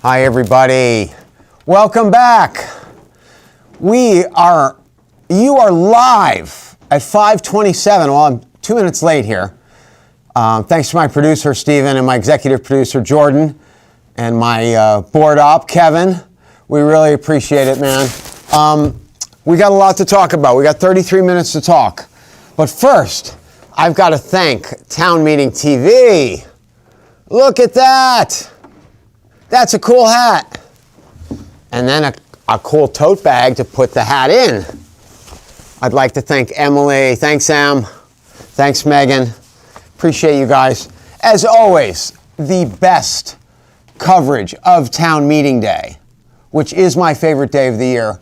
Hi, everybody. Welcome back. You are live at 5:27. Well, I'm 2 minutes late here. Thanks to my producer, Steven, and my executive producer, Jordan, and my board op, Kevin. We really appreciate it, man. We got a lot to talk about. We got 33 minutes to talk. But first, I've got to thank Town Meeting TV. Look at that. That's a cool hat. And then a cool tote bag to put the hat in. I'd like to thank Emily. Thanks, Em. Thanks, Megan. Appreciate you guys. As always, the best coverage of Town Meeting Day, which is my favorite day of the year,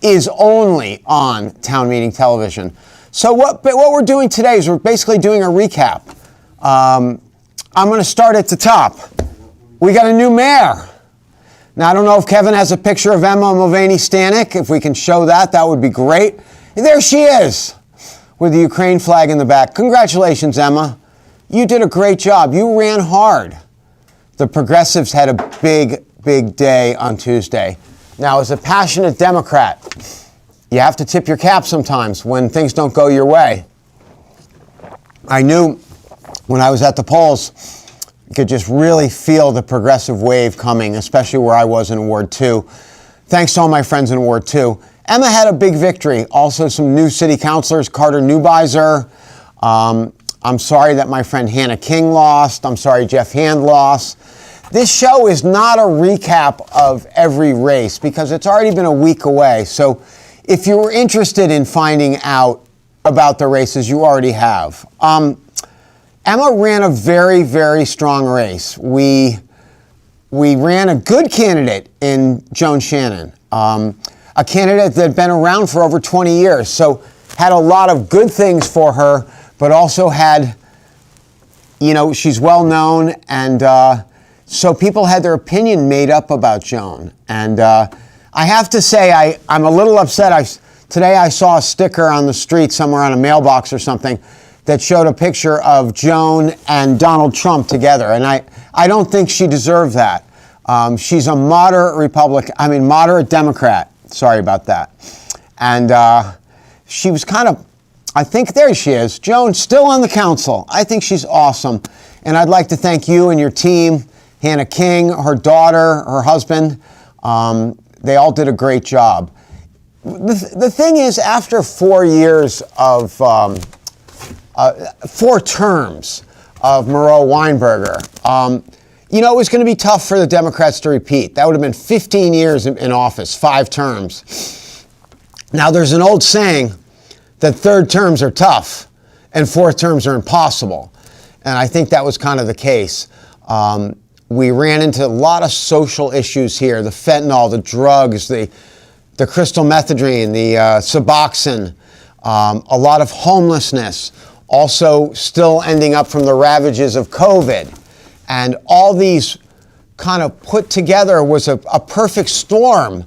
is only on Town Meeting Television. So what we're doing today is we're basically doing a recap. I'm going to start at the top. We got a new mayor. Now, I don't know if Kevin has a picture of Emma Mulvaney-Stanek. If we can show that, that would be great. There she is with the Ukraine flag in the back. Congratulations, Emma. You did a great job. You ran hard. The progressives had a big day on Tuesday. Now, as a passionate Democrat, you have to tip your cap sometimes when things don't go your way. I knew when I was at the polls, you could just really feel the progressive wave coming, especially where I was in Ward 2. Thanks to all my friends in Ward 2. Emma had a big victory. Also, some new city councilors, Carter Neubiser. I'm sorry that my friend Hannah King lost. I'm sorry Jeff Hand lost. This show is not a recap of every race because it's already been a week away. So if you were interested in finding out about the races, you already have. Emma ran a very strong race. We ran a good candidate in Joan Shannon, a candidate that had been around for over 20 years, so had a lot of good things for her, but also had, she's well known, and so people had their opinion made up about Joan. And I have to say, I'm a little upset. Today I saw a sticker on the street somewhere on a mailbox or something that showed a picture of Joan and Donald Trump together. And I don't think she deserved that. She's a moderate Democrat. Sorry about that. And she was I think there she is. Joan, still on the council. I think she's awesome. And I'd like to thank you and your team, Hannah King, her daughter, her husband. They all did a great job. The thing is, after 4 years of 4 terms of Moreau Weinberger, it was going to be tough for the Democrats to repeat. That would have been 15 years in office, 5 terms. Now, there's an old saying that 3rd terms are tough and 4th terms are impossible. And I think that was kind of the case. We ran into a lot of social issues here, the fentanyl, the drugs, the crystal methadone, the Suboxone, a lot of homelessness. Also still ending up from the ravages of COVID. And all these kind of put together was a perfect storm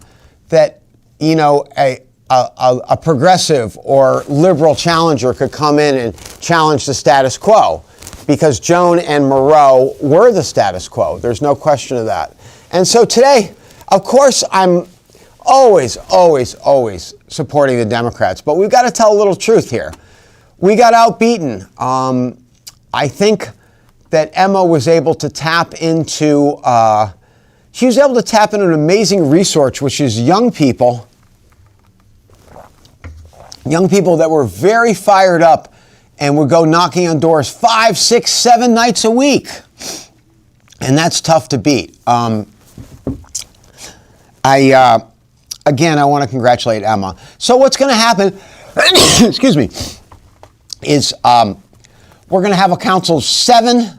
that, a progressive or liberal challenger could come in and challenge the status quo. Because Joan and Moreau were the status quo. There's no question of that. And so today, of course, I'm always supporting the Democrats. But we've got to tell a little truth here. We got outbeaten. I think that Emma was able to tap into, an amazing resource, which is young people that were very fired up and would go knocking on doors 5, 6, 7 nights a week. And that's tough to beat. I want to congratulate Emma. So what's going to happen, excuse me, is we're going to have a council of 7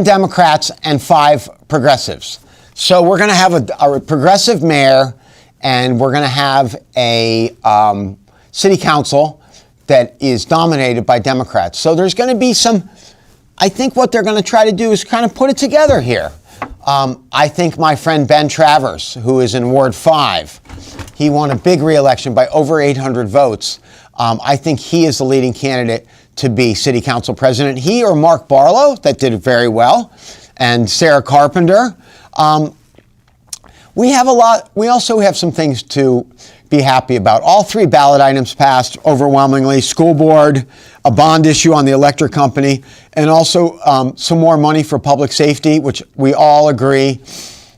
Democrats and 5 progressives. So we're going to have a progressive mayor, and we're going to have a city council that is dominated by Democrats. So there's going to be I think what they're going to try to do is kind of put it together here. I think my friend Ben Travers, who is in Ward 5, he won a big re-election by over 800 votes. I think he is the leading candidate to be city council president. He or Mark Barlow, that did it very well, and Sarah Carpenter. We have a lot. We also have some things to be happy about. All 3 ballot items passed overwhelmingly: school board, a bond issue on the electric company, and also some more money for public safety, which we all agree,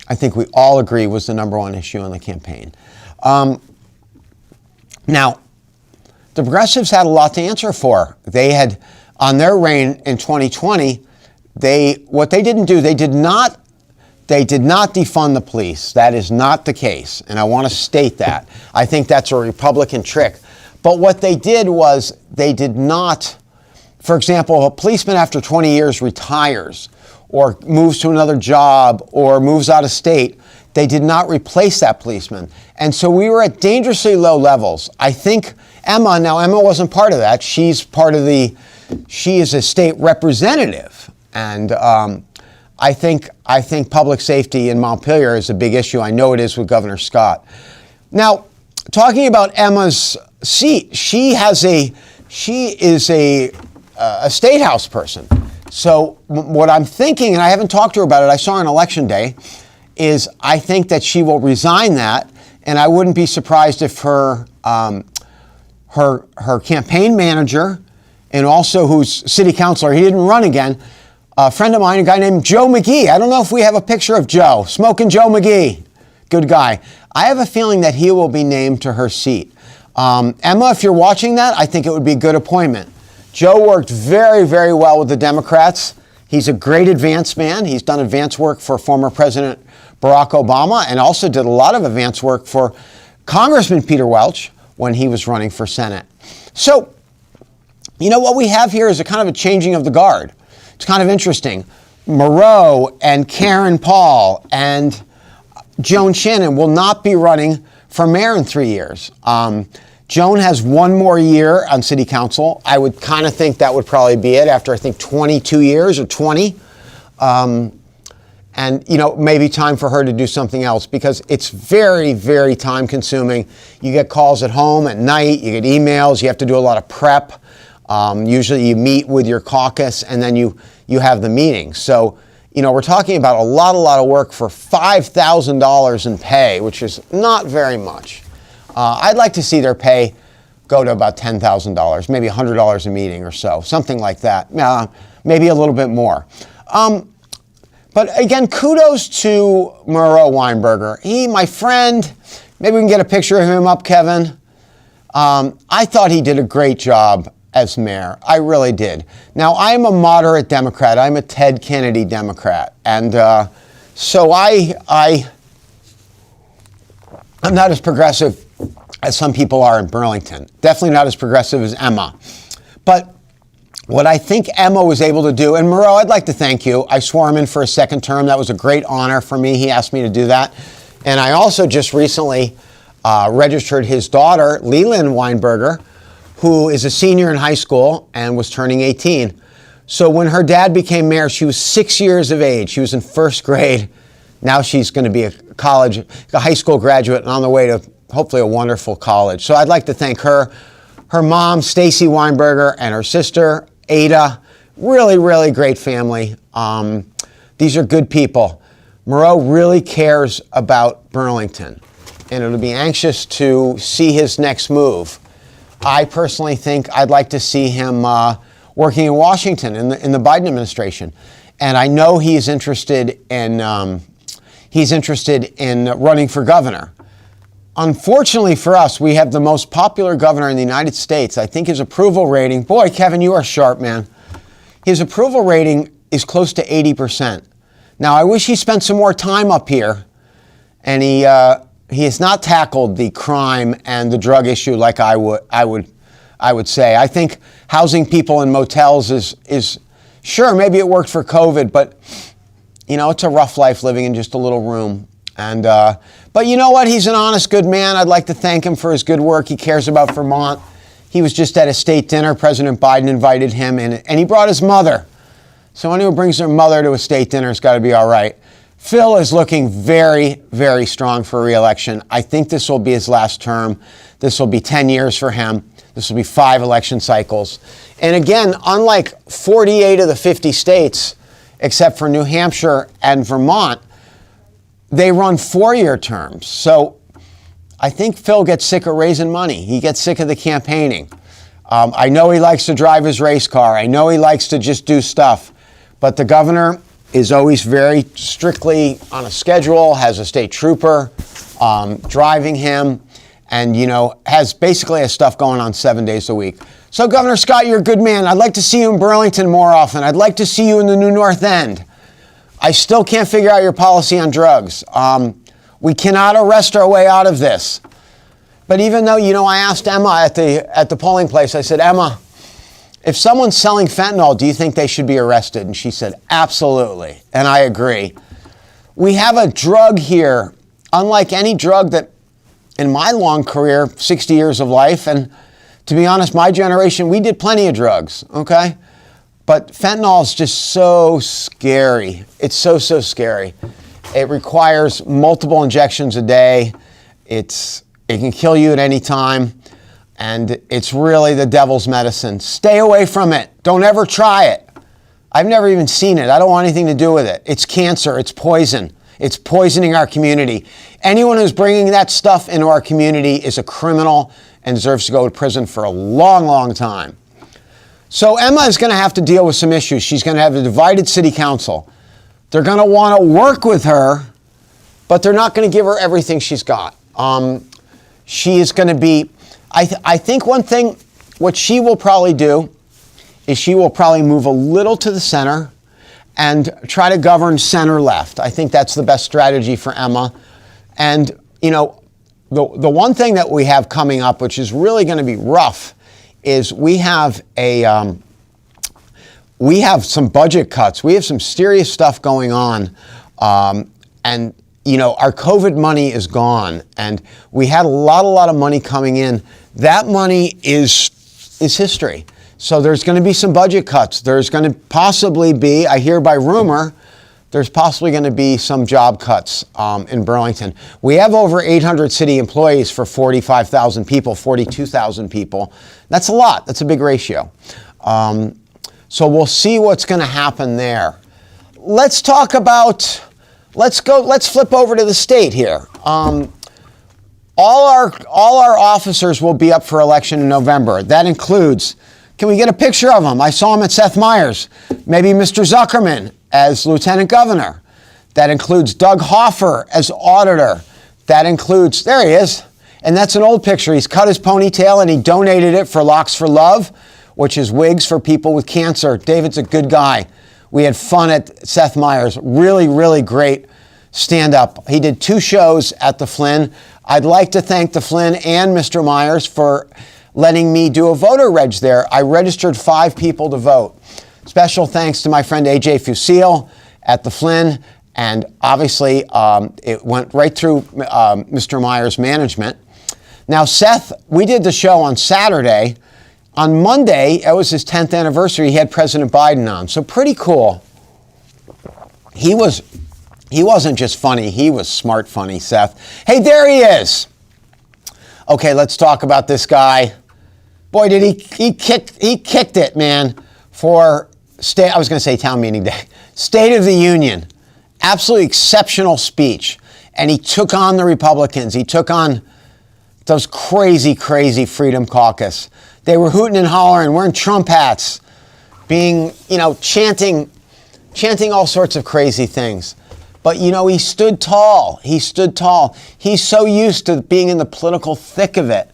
I think we all agree, was the number 1 issue in the campaign. Now, the progressives had a lot to answer for. They had, on their reign in 2020, what they didn't do, they did not defund the police. That is not the case, and I want to state that. I think that's a Republican trick. But what they did was they did not, for example, if a policeman after 20 years retires or moves to another job or moves out of state, they did not replace that policeman. And so we were at dangerously low levels. I think Emma wasn't part of that. She is a state representative. And I think public safety in Montpelier is a big issue. I know it is with Governor Scott. Now, talking about Emma's seat, she is a state house person. So what I'm thinking, and I haven't talked to her about it, I saw her on Election Day, is I think that she will resign that, and I wouldn't be surprised if her campaign manager, and also who's city councilor, he didn't run again, a friend of mine, a guy named Joe McGee. I don't know if we have a picture of Joe. Smoking Joe McGee. Good guy. I have a feeling that he will be named to her seat. Emma, if you're watching that, I think it would be a good appointment. Joe worked very, very well with the Democrats. He's a great advance man. He's done advance work for former President Barack Obama and also did a lot of advance work for Congressman Peter Welch when he was running for Senate. So, you know, what we have here is a kind of a changing of the guard. It's kind of interesting. Moreau and Karen Paul and Joan Shannon will not be running for mayor in 3 years. Joan has 1 more year on city council. I would kind of think that would probably be it after, I think, 22 years or 20. And, you know, maybe time for her to do something else because it's very, very time consuming. You get calls at home at night, you get emails, you have to do a lot of prep. Usually you meet with your caucus and then you have the meeting. So, you know, we're talking about a lot of work for $5,000 in pay, which is not very much. I'd like to see their pay go to about $10,000, maybe $100 a meeting or so, something like that. Maybe a little bit more. But again, kudos to Murrow Weinberger. He, my friend, maybe we can get a picture of him up, Kevin. I thought he did a great job as mayor. I really did. Now, I'm a moderate Democrat. I'm a Ted Kennedy Democrat. And so I'm not as progressive as some people are in Burlington. Definitely not as progressive as Emma. But what I think Emma was able to do, and Moreau, I'd like to thank you. I swore him in for a second term. That was a great honor for me. He asked me to do that. And I also just recently registered his daughter, Leland Weinberger, who is a senior in high school and was turning 18. So when her dad became mayor, she was 6 years of age. She was in first grade. Now she's going to be a high school graduate and on the way to hopefully a wonderful college. So I'd like to thank her, her mom, Stacy Weinberger, and her sister, Ada. Really, really great family. These are good people. Moreau really cares about Burlington, and it'll be anxious to see his next move. I personally think I'd like to see him working in Washington in the Biden administration, and I know he's interested in running for governor. Unfortunately for us, we have the most popular governor in the United States. I think his approval rating, boy, Kevin, you are sharp, man. His approval rating is close to 80%. Now, I wish he spent some more time up here, and he has not tackled the crime and the drug issue like I would say. I think housing people in motels is sure, maybe it worked for COVID, but you know, it's a rough life living in just a little room. And but you know what? He's an honest, good man. I'd like to thank him for his good work. He cares about Vermont. He was just at a state dinner. President Biden invited him, and he brought his mother. So anyone who brings their mother to a state dinner has got to be all right. Phil is looking very, very strong for re-election. I think this will be his last term. This will be 10 years for him. This will be 5 election cycles. And again, unlike 48 of the 50 states, except for New Hampshire and Vermont, they run 4-year terms. So I think Phil gets sick of raising money. He gets sick of the campaigning. I know he likes to drive his race car. I know he likes to just do stuff. But the governor is always very strictly on a schedule, has a state trooper driving him, and, has basically his stuff going on 7 days a week. So, Governor Scott, you're a good man. I'd like to see you in Burlington more often. I'd like to see you in the New North End. I still can't figure out your policy on drugs. We cannot arrest our way out of this. But even though, I asked Emma at the polling place, I said, Emma, if someone's selling fentanyl, do you think they should be arrested? And she said, absolutely. And I agree. We have a drug here, unlike any drug that in my long career, 60 years of life, and to be honest, my generation, we did plenty of drugs, okay? But fentanyl is just so scary. It's so scary. It requires multiple injections a day. It can kill you at any time. And it's really the devil's medicine. Stay away from it. Don't ever try it. I've never even seen it. I don't want anything to do with it. It's cancer. It's poison. It's poisoning our community. Anyone who's bringing that stuff into our community is a criminal and deserves to go to prison for a long time. So Emma is going to have to deal with some issues. She's going to have a divided city council. They're going to want to work with her, but they're not going to give her everything she's got. She is going to be, I think one thing, what she will probably do is she will probably move a little to the center and try to govern center left. I think that's the best strategy for Emma. And, the one thing that we have coming up, which is really going to be rough, is we have some budget cuts. We have some serious stuff going on. And, our COVID money is gone. And we had a lot of money coming in. That money is history. So there's going to be some budget cuts. There's going to possibly be, I hear by rumor, there's possibly going to be some job cuts in Burlington. We have over 800 city employees for 45,000 people, 42,000 people. That's a lot. That's a big ratio. So we'll see what's going to happen there. Let's flip over to the state here. All our officers will be up for election in November. That includes, can we get a picture of them? I saw him at Seth Meyers. Maybe Mr. Zuckerman as lieutenant governor. That includes Doug Hoffer as auditor. That includes, there he is. And that's an old picture. He's cut his ponytail and he donated it for Locks for Love, which is wigs for people with cancer. David's a good guy. We had fun at Seth Meyers. Really great stand-up. He did 2 shows at the Flynn. I'd like to thank the Flynn and Mr. Meyers for letting me do a voter reg there. I registered 5 people to vote. Special thanks to my friend AJ Fusil at the Flynn. And obviously, it went right through Mr. Meyers' management. Now, Seth, we did the show on Saturday. On Monday, it was his 10th anniversary, he had President Biden on. So pretty cool. He wasn't just funny, he was smart funny, Seth. Hey, there he is. Okay, let's talk about this guy. Boy, did he kicked it, man, for I was going to say town meeting day. State of the Union. Absolutely exceptional speech. And he took on the Republicans. He took on those crazy Freedom Caucus. They were hooting and hollering, wearing Trump hats, being, chanting all sorts of crazy things. But, he stood tall. He's so used to being in the political thick of it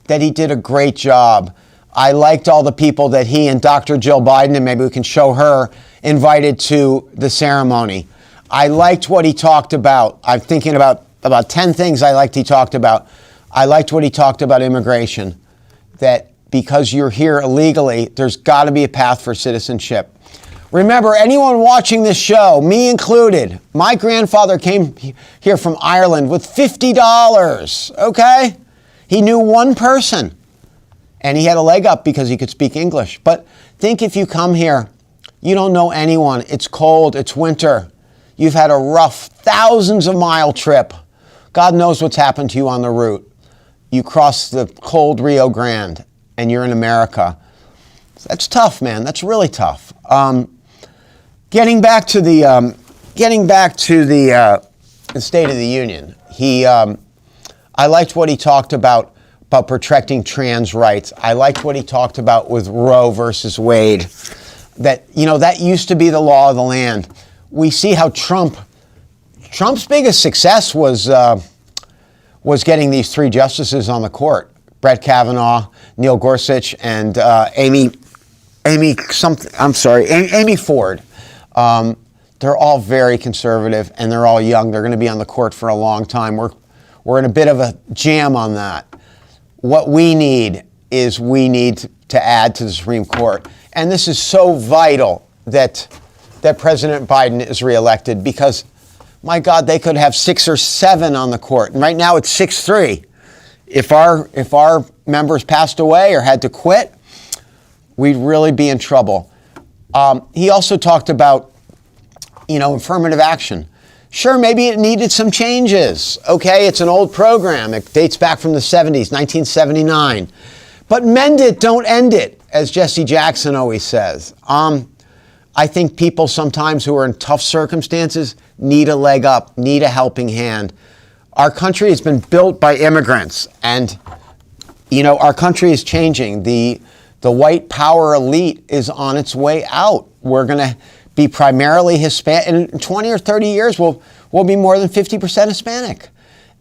that he did a great job. I liked all the people that he and Dr. Jill Biden, and maybe we can show her, invited to the ceremony. I liked what he talked about. I'm thinking about 10 things I liked he talked about. I liked what he talked about immigration, that because you're here illegally, there's got to be a path for citizenship. Remember, anyone watching this show, me included, my grandfather came here from Ireland with $50, okay? He knew one person, and he had a leg up because he could speak English. But think if you come here, you don't know anyone. It's cold, it's winter. You've had a rough thousands of mile trip. God knows what's happened to you on the route. You cross the cold Rio Grande, and you're in America. That's tough, man. That's really tough. Getting back to the the State of the Union. I liked what he talked about protecting trans rights. I liked what he talked about with Roe versus Wade. That used to be the law of the land. We see how Trump's biggest success was getting these three justices on the court: Brett Kavanaugh, Neil Gorsuch, and Amy Ford. They're all very conservative, and they're all young. They're going to be on the court for a long time. We're in a bit of a jam on that. What we need to add to the Supreme Court, and this is so vital that President Biden is reelected, because, my God, they could have 6 or 7 on the court, and right now it's 6-3. If our members passed away or had to quit, we'd really be in trouble. He also talked about, affirmative action. Sure, maybe it needed some changes. Okay, it's an old program. It dates back from the 70s, 1979. But mend it, don't end it, as Jesse Jackson always says. I think people sometimes who are in tough circumstances need a leg up, need a helping hand. Our country has been built by immigrants, and, our country is changing. The white power elite is on its way out. We're going to be primarily Hispanic. In 20 or 30 years, we'll be more than 50% Hispanic.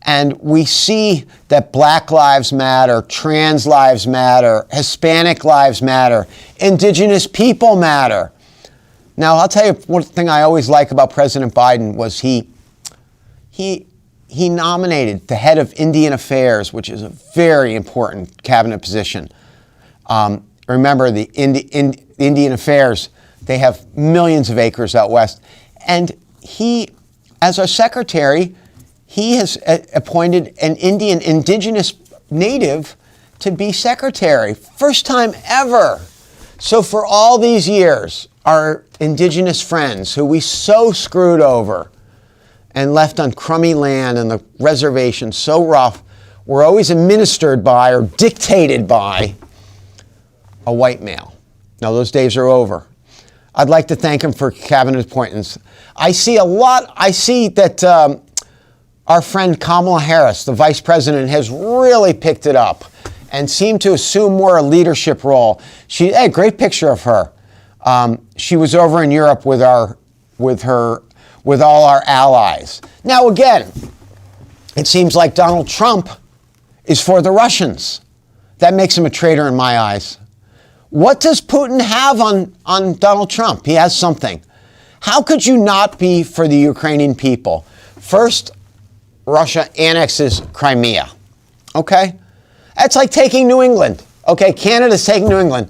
And we see that Black lives matter, trans lives matter, Hispanic lives matter, indigenous people matter. Now, I'll tell you one thing I always like about President Biden was he nominated the head of Indian Affairs, which is a very important cabinet position. Remember, the Indian Affairs, they have millions of acres out west. And he, as our secretary, he has appointed an indigenous native to be secretary. First time ever. So for all these years, our indigenous friends who we so screwed over and left on crummy land and the reservation so rough, were always administered by or dictated by a white male. Now those days are over. I'd like to thank him for cabinet appointments. I see that our friend Kamala Harris, the vice president, has really picked it up and seemed to assume more a leadership role. Great picture of her. She was over in Europe with all our allies. Now again, it seems like Donald Trump is for the Russians. That makes him a traitor in my eyes. What does Putin have on Donald Trump? He has something. How could you not be for the Ukrainian people? First, Russia annexes Crimea. Okay? That's like taking New England. Okay, Canada's taking New England.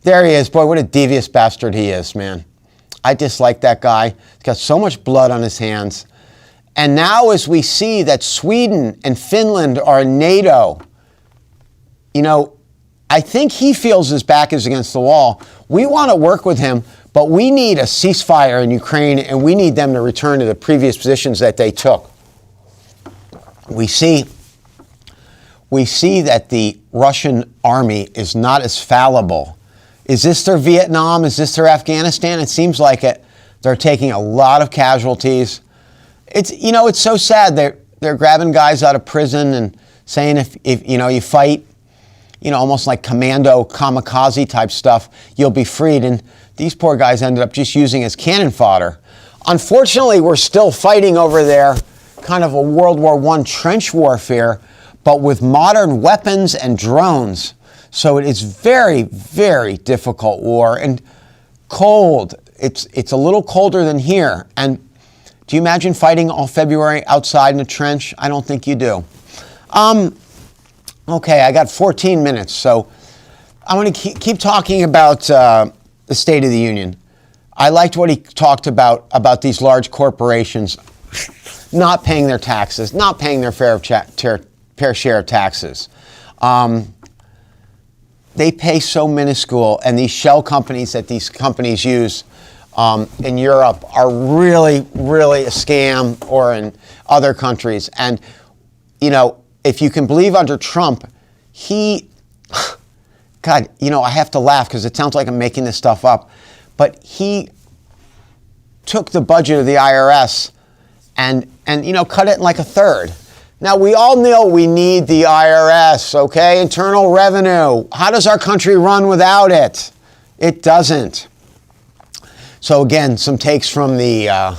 There he is. Boy, what a devious bastard he is, man. I dislike that guy. He's got so much blood on his hands. And now as we see that Sweden and Finland are in NATO, I think he feels his back is against the wall. We want to work with him, but we need a ceasefire in Ukraine, and we need them to return to the previous positions that they took. We see that the Russian army is not as fallible. Is this their Vietnam? Is this their Afghanistan? It seems like it. They're taking a lot of casualties. It's so sad. They're grabbing guys out of prison and saying if you fight, almost like commando kamikaze type stuff, you'll be freed. And these poor guys ended up just using as cannon fodder. Unfortunately, we're still fighting over there, kind of a World War I trench warfare, but with modern weapons and drones. So it is very, very difficult war and cold. It's a little colder than here. And do you imagine fighting all February outside in a trench? I don't think you do. Okay, I got 14 minutes, so I want to keep talking about the State of the Union. I liked what he talked about these large corporations not paying their taxes, not paying their fair share of taxes. They pay so minuscule, and these shell companies that these companies use in Europe are really, really a scam, or in other countries. And, if you can believe under Trump, God, I have to laugh because it sounds like I'm making this stuff up, but he took the budget of the IRS and cut it in like a third. Now, we all know we need the IRS, okay? Internal revenue. How does our country run without it? It doesn't. So again, some takes from the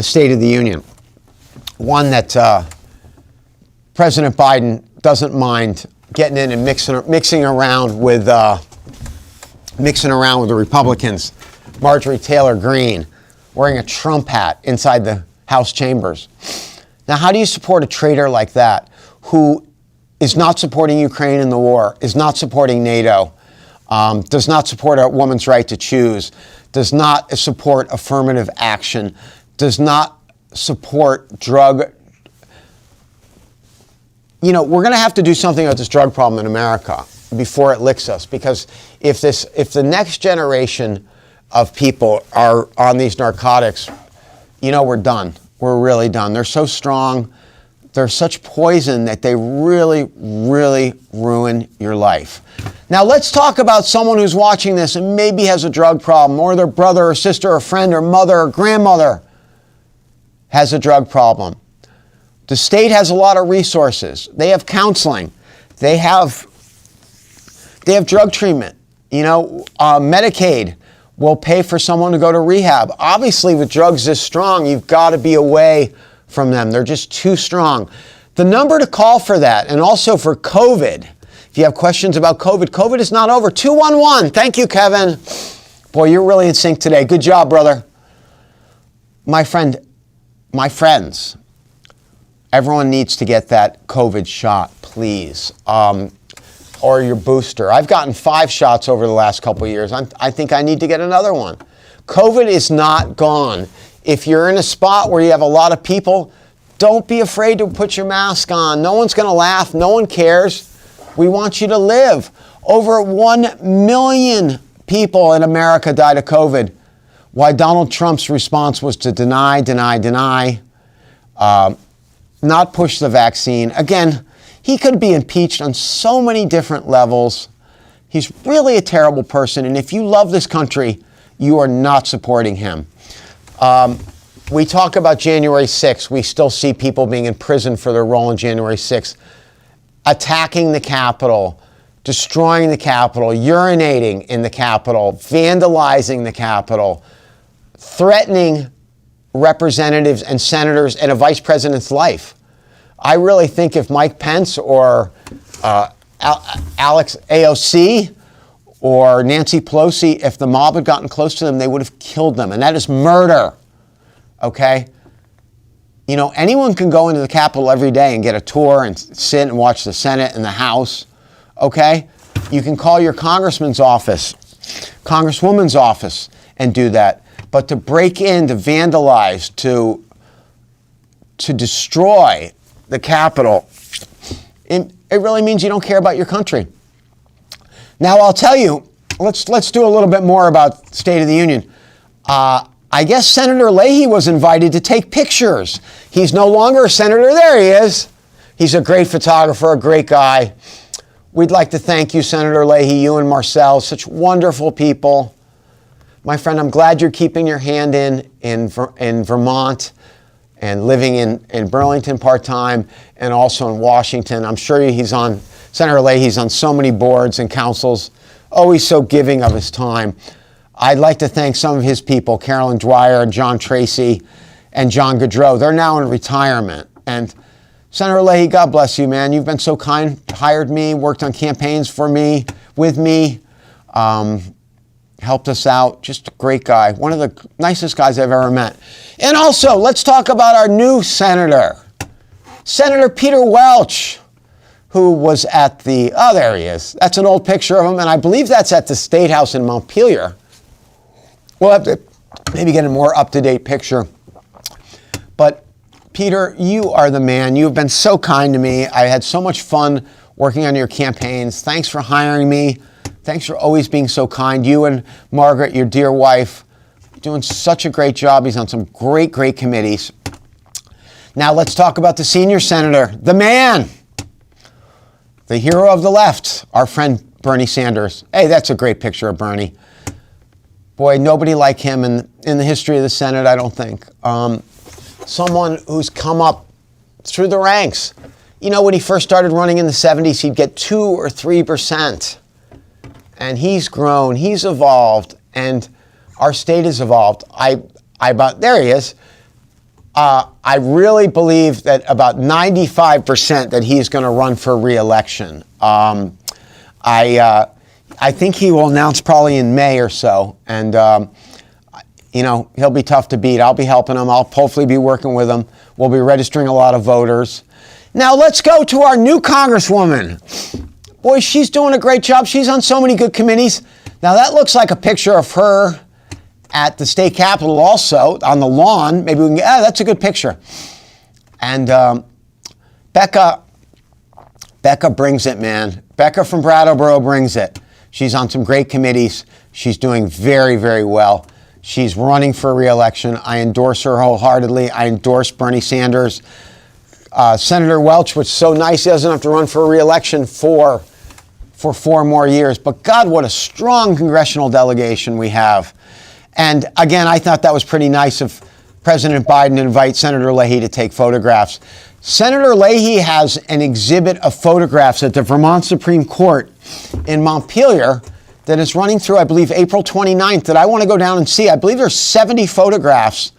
State of the Union. One that President Biden doesn't mind getting in and mixing around with the Republicans. Marjorie Taylor Greene wearing a Trump hat inside the House chambers. Now, how do you support a traitor like that who is not supporting Ukraine in the war, is not supporting NATO, does not support a woman's right to choose, does not support affirmative action, does not support drug? We're going to have to do something about this drug problem in America before it licks us, because if the next generation of people are on these narcotics, we're done. We're really done. They're so strong. They're such poison that they really, really ruin your life. Now, let's talk about someone who's watching this and maybe has a drug problem, or their brother or sister or friend or mother or grandmother has a drug problem. The state has a lot of resources. They have counseling. They have drug treatment. Medicaid will pay for someone to go to rehab. Obviously, with drugs this strong, you've got to be away from them. They're just too strong. The number to call for that, and also for COVID, if you have questions about COVID is not over. 211. Thank you, Kevin. Boy, you're really in sync today. Good job, brother. My friends, everyone needs to get that COVID shot, please. Or your booster. I've gotten 5 shots over the last couple of years. I think I need to get another one. COVID is not gone. If you're in a spot where you have a lot of people, don't be afraid to put your mask on. No one's going to laugh. No one cares. We want you to live. Over 1 million people in America died of COVID. Why Donald Trump's response was to deny, not push the vaccine. Again, he could be impeached on so many different levels. He's really a terrible person. And if you love this country, you are not supporting him. We talk about January 6th. We still see people being in prison for their role in January 6th. Attacking the Capitol, destroying the Capitol, urinating in the Capitol, vandalizing the Capitol, threatening representatives and senators and a vice president's life. I really think if Mike Pence or Alex AOC or Nancy Pelosi, if the mob had gotten close to them, they would have killed them. And that is murder. Okay? Anyone can go into the Capitol every day and get a tour and sit and watch the Senate and the House. Okay? You can call your congressman's office, congresswoman's office, and do that. But to break in, to vandalize, to destroy the Capitol, it really means you don't care about your country. Now, I'll tell you, let's do a little bit more about State of the Union. I guess Senator Leahy was invited to take pictures. He's no longer a senator. There he is. He's a great photographer, a great guy. We'd like to thank you, Senator Leahy, you and Marcel, such wonderful people. My friend, I'm glad you're keeping your hand in Vermont and living in Burlington part-time and also in Washington. I'm sure Senator Leahy's on so many boards and councils, always so giving of his time. I'd like to thank some of his people, Carolyn Dwyer and John Tracy and John Gaudreau. They're now in retirement. And Senator Leahy, God bless you, man. You've been so kind, hired me, worked on campaigns for me, with me, helped us out. Just a great guy. One of the nicest guys I've ever met. And also, let's talk about our new senator, Senator Peter Welch, who was at there he is. That's an old picture of him, and I believe that's at the State House in Montpelier. We'll have to maybe get a more up-to-date picture. But Peter, you are the man. You've been so kind to me. I had so much fun working on your campaigns. Thanks for hiring me. Thanks for always being so kind. You and Margaret, your dear wife, doing such a great job. He's on some great, great committees. Now let's talk about the senior senator, the man, the hero of the left, our friend Bernie Sanders. Hey, that's a great picture of Bernie. Boy, nobody like him in the history of the Senate, I don't think. Someone who's come up through the ranks. You know, when he first started running in the 70s, he'd get 2 or 3%. And he's grown, he's evolved, and our state has evolved. There he is. I really believe that about 95% that he's going to run for re-election. I think he will announce probably in May or so, and you know, he'll be tough to beat. I'll be helping him. I'll hopefully be working with him. We'll be registering a lot of voters. Now let's go to our new Congresswoman. Boy, she's doing a great job. She's on so many good committees. Now that looks like a picture of her at the state capitol also, on the lawn. Maybe we can get, that's a good picture. And Becca brings it, man. Becca from Brattleboro brings it. She's on some great committees. She's doing very, very well. She's running for re-election. I endorse her wholeheartedly. I endorse Bernie Sanders. Senator Welch was so nice he doesn't have to run for re-election for 4 more years. But God, what a strong congressional delegation we have. And again, I thought that was pretty nice of President Biden to invite Senator Leahy to take photographs. Senator Leahy has an exhibit of photographs at the Vermont Supreme Court in Montpelier that is running through, I believe, April 29th that I want to go down and see. I believe there's 70 photographs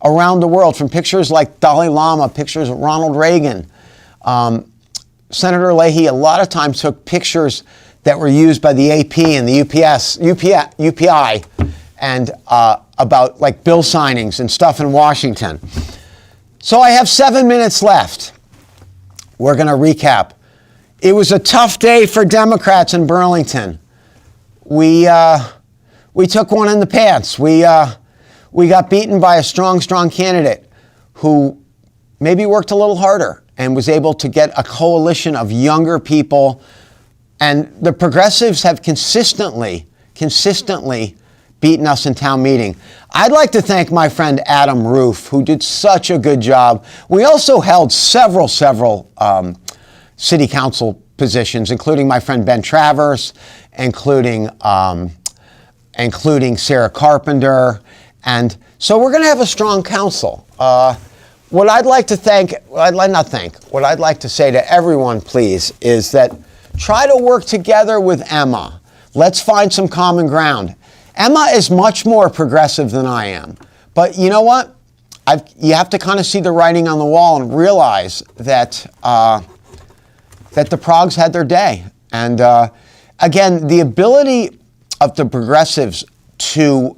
around the world, from pictures like Dalai Lama, pictures of Ronald Reagan. Senator Leahy a lot of times took pictures that were used by the AP and the UPI and about like bill signings and stuff in Washington. So I have 7 minutes left. We're going to recap. It was a tough day for Democrats in Burlington. We took one in the pants. We got beaten by a strong candidate who maybe worked a little harder and was able to get a coalition of younger people. And the progressives have consistently beaten us in town meeting. I'd like to thank my friend Adam Roof, who did such a good job. We also held several city council positions, including my friend Ben Travers, including Sarah Carpenter. And so we're going to have a strong council. What I'd like to say to everyone, please, is that try to work together with Emma. Let's find some common ground. Emma is much more progressive than I am. But you know what? You have to kind of see the writing on the wall and realize that that the progs had their day. And again, the ability of the progressives to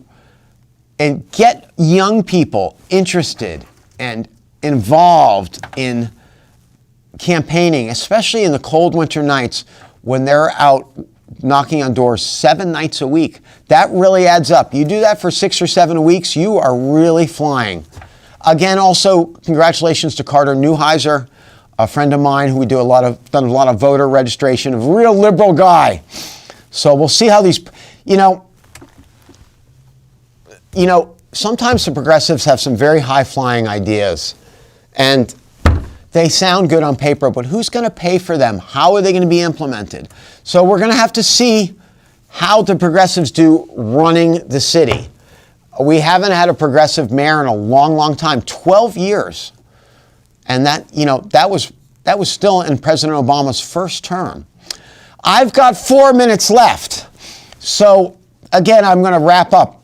get young people interested and involved in campaigning, especially in the cold winter nights when they're out knocking on doors 7 nights a week, that really adds up. You do that for 6 or 7 weeks, you are really flying. Again, also, congratulations to Carter Neuheiser, a friend of mine who we done a lot of voter registration, a real liberal guy. So we'll see how these, sometimes the progressives have some very high-flying ideas, and they sound good on paper, but who's going to pay for them? How are they going to be implemented? So we're going to have to see how the progressives do running the city. We haven't had a progressive mayor in a long time, 12 years. And that was still in President Obama's first term. I've got 4 minutes left. So again, I'm going to wrap up.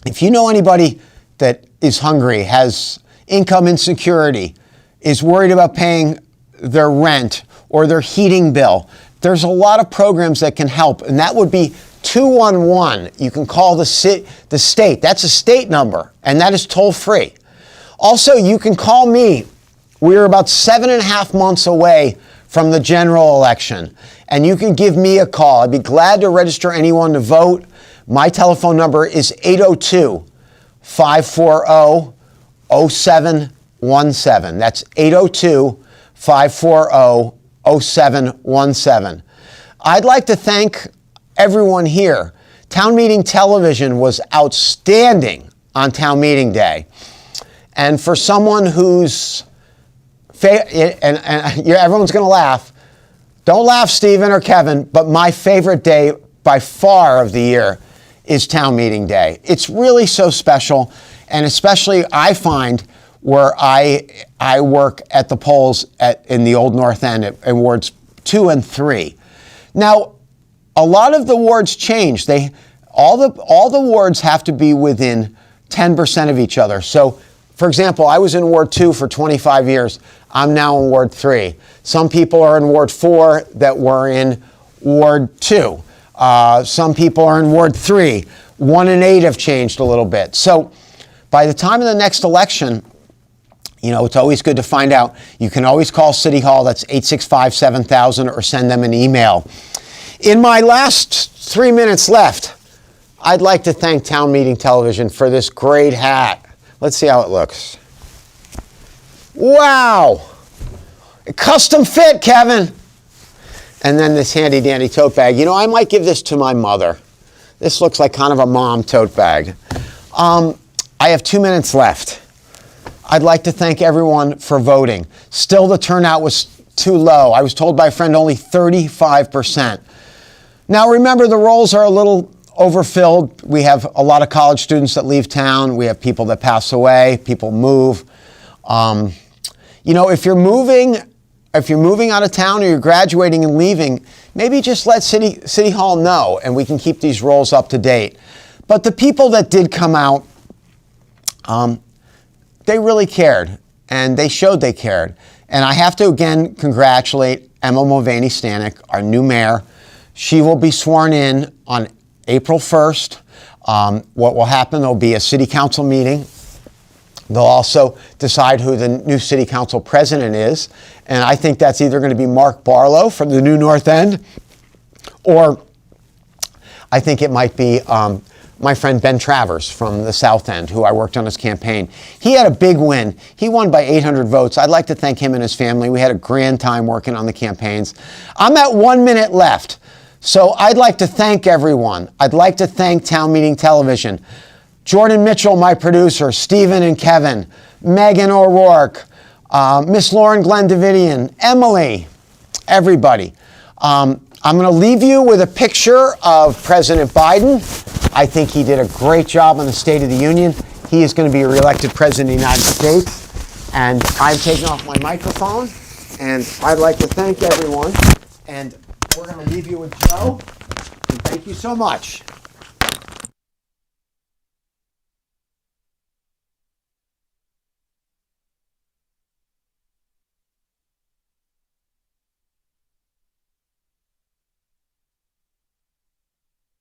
If you know anybody that is hungry, has income insecurity, is worried about paying their rent or their heating bill, there's a lot of programs that can help, and that would be 211. You can call the state. That's a state number, and that is toll free. Also, you can call me. We're about 7.5 months away from the general election, and you can give me a call. I'd be glad to register anyone to vote. My telephone number is 802-540-0717. That's 802-540-0717. I'd like to thank everyone here. Town Meeting Television was outstanding on Town Meeting Day. And for someone who's, everyone's going to laugh. Don't laugh, Stephen or Kevin, but my favorite day by far of the year is town meeting day. It's really so special, and especially I find where I work at the polls in the Old North End at wards 2 and 3. Now, a lot of the wards change. All the wards have to be within 10% of each other. So, for example, I was in Ward 2 for 25 years. I'm now in Ward 3. Some people are in Ward 4 that were in Ward 2. Some people are in Ward 3. 1 and 8 have changed a little bit. So by the time of the next election, you know, it's always good to find out. You can always call City Hall. That's 865-7000, or send them an email. In my last 3 minutes left, I'd like to thank Town Meeting Television for this great hat. Let's see how it looks. Wow! A custom fit, Kevin. And then this handy dandy tote bag. You know, I might give this to my mother. This looks like kind of a mom tote bag. I have 2 minutes left. I'd like to thank everyone for voting. Still, the turnout was too low. I was told by a friend only 35%. Now, remember, the rolls are a little overfilled. We have a lot of college students that leave town. We have people that pass away. People move. You know, if you're moving out of town, or you're graduating and leaving, maybe just let City Hall know, and we can keep these rolls up to date. But the people that did come out, they really cared, and they showed they cared. And I have to again congratulate Emma Mulvaney-Stanek, our new mayor. She will be sworn in on April 1st. What will happen, there'll be a city council meeting. They'll also decide who the new city council president is. And I think that's either going to be Mark Barlow from the new North End, or I think it might be my friend Ben Travers from the South End, who I worked on his campaign. He had a big win. He won by 800 votes. I'd like to thank him and his family. We had a grand time working on the campaigns. I'm at 1 minute left. So I'd like to thank everyone. I'd like to thank Town Meeting Television, Jordan Mitchell, my producer, Stephen and Kevin, Megan O'Rourke, Miss Lauren Glendavidian, Emily, everybody. I'm going to leave you with a picture of President Biden. I think he did a great job on the State of the Union. He is going to be reelected President of the United States. And I'm taking off my microphone, and I'd like to thank everyone. And we're going to leave you with Joe. And thank you so much.